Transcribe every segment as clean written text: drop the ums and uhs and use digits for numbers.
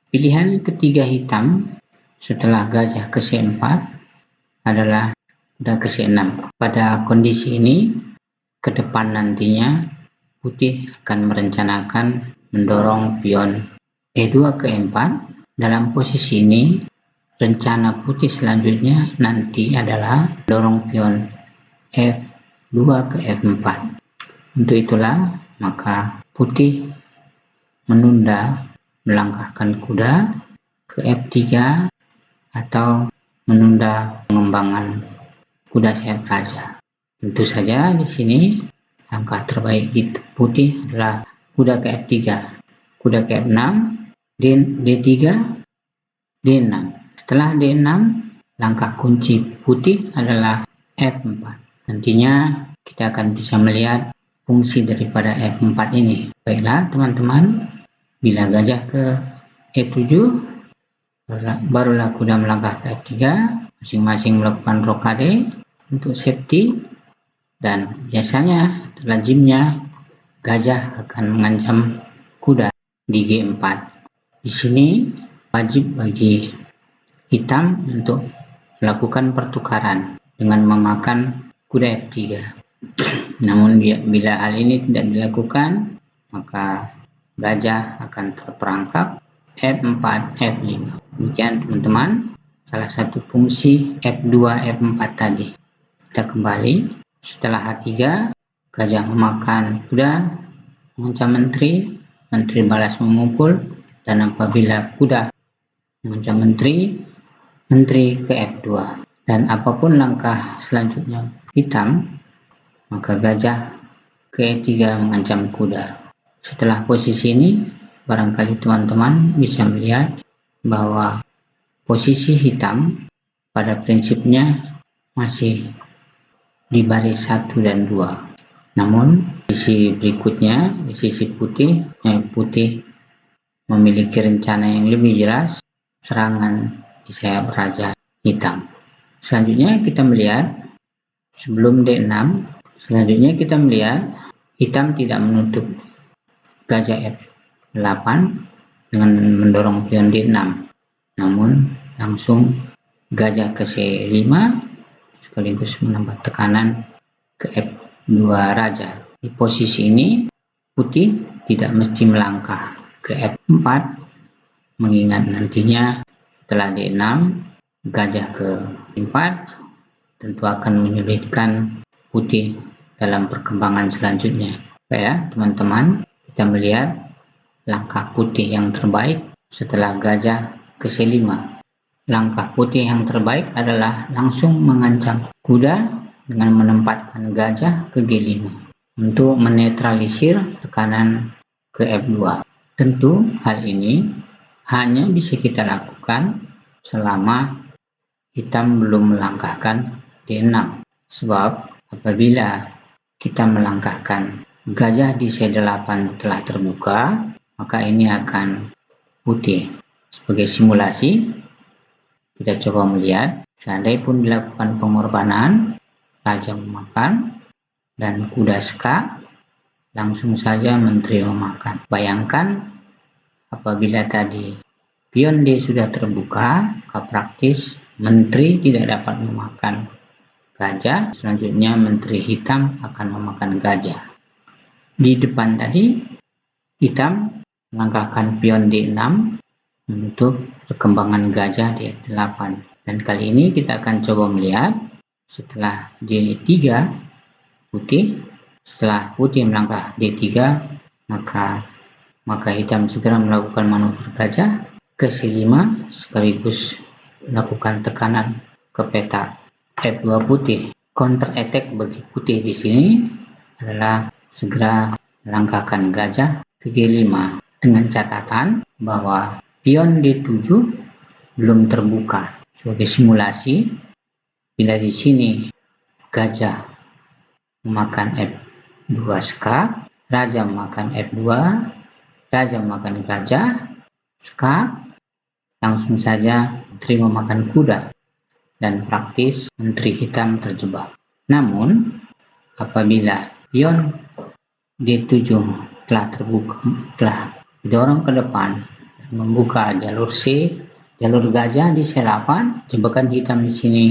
Pilihan ketiga hitam setelah gajah ke C4 adalah kuda ke C6. Pada kondisi ini, ke depan nantinya putih akan merencanakan mendorong pion E2 ke E4. Dalam posisi ini, rencana putih selanjutnya nanti adalah dorong pion F2 ke F4. Untuk itulah, maka putih menunda melangkahkan kuda ke F3 atau menunda pengembangan kuda sayap raja. Tentu saja di sini langkah terbaik putih adalah kuda ke F3, kuda ke F6, D3, D6. Setelah D6, langkah kunci putih adalah F4. Nantinya kita akan bisa melihat fungsi daripada F4 ini. Baiklah teman-teman, bila gajah ke E7, barulah kuda melangkah ke F3, masing-masing melakukan rokade untuk safety, dan biasanya lazimnya gajah akan mengancam kuda di G4. Di sini wajib bagi hitam untuk melakukan pertukaran dengan memakan kuda F3. Namun bila hal ini tidak dilakukan, maka gajah akan terperangkap F4, F5. Demikian teman-teman, salah satu fungsi F2, F4 tadi. Kita kembali, setelah H3, gajah memakan kuda, mengancam menteri, menteri balas memukul, dan apabila kuda mengancam menteri, menteri ke F2. Dan apapun langkah selanjutnya hitam, maka gajah ke E3 mengancam kuda. Setelah posisi ini, barangkali teman-teman bisa melihat bahwa posisi hitam pada prinsipnya masih di baris 1 dan 2. Namun, di sisi berikutnya, di sisi putih memiliki rencana yang lebih jelas, serangan di sayap raja hitam. Selanjutnya kita melihat, sebelum D6, selanjutnya kita melihat hitam tidak menutup gajah F8 dengan mendorong pion D6, namun langsung gajah ke C5 sekaligus menambah tekanan ke F2 raja. Di posisi ini putih tidak mesti melangkah ke F4, mengingat nantinya setelah D6 gajah ke 4 tentu akan menyulitkan putih dalam perkembangan selanjutnya. Ya teman-teman, kita melihat langkah putih yang terbaik setelah gajah ke C5. Langkah putih yang terbaik adalah langsung mengancam kuda dengan menempatkan gajah ke G5 untuk menetralisir tekanan ke F2. Tentu hal ini hanya bisa kita lakukan selama hitam belum melangkahkan D6. Sebab apabila kita melangkahkan gajah di C8 telah terbuka, maka ini akan putih. Sebagai simulasi, kita coba melihat, seandainya pun dilakukan pengorbanan, raja memakan, dan kuda skak, langsung saja menteri memakan. Bayangkan, apabila tadi pion D sudah terbuka, maka praktis menteri tidak dapat memakan gajah, selanjutnya menteri hitam akan memakan gajah. Di depan tadi, hitam melangkahkan pion D6 untuk perkembangan gajah di F8. Dan kali ini kita akan coba melihat setelah D3 putih, setelah putih melangkah D3, maka hitam segera melakukan manuver gajah ke C5 sekaligus melakukan tekanan ke peta F2 putih. Counter attack bagi putih di sini adalah segera melangkahkan gajah ke G5 dengan catatan bahwa pion D7 belum terbuka. Sebagai simulasi, bila di sini gajah memakan F2 skak, raja makan F2, raja makan gajah, skak, langsung saja menteri memakan kuda, dan praktis menteri hitam terjebak. Namun, apabila pion D7 telah didorong ke depan dan membuka jalur C, jalur gajah di C8, jebakan hitam di sini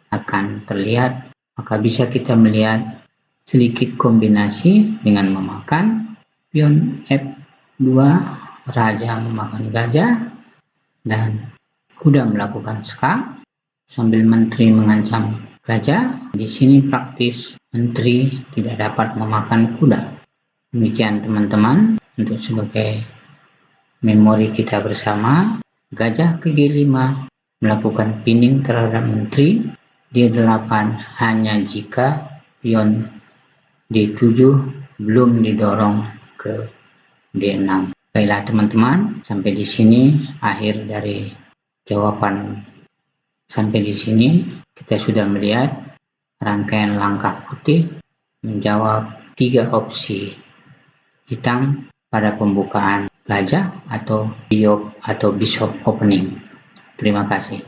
akan terlihat, maka bisa kita melihat sedikit kombinasi dengan memakan pion F2, raja memakan gajah, dan kuda melakukan skak sambil menteri mengancam gajah. Di sini praktis menteri tidak dapat memakan kuda. Demikian teman-teman, untuk sebagai memori kita bersama, gajah ke G5 melakukan pinning terhadap menteri, D8 hanya jika pion D7 belum didorong ke D6. Baiklah teman-teman, sampai di sini akhir dari jawaban. Sampai di sini kita sudah melihat rangkaian langkah putih menjawab 3 opsi hitam pada pembukaan gajah atau bishop opening. Terima kasih.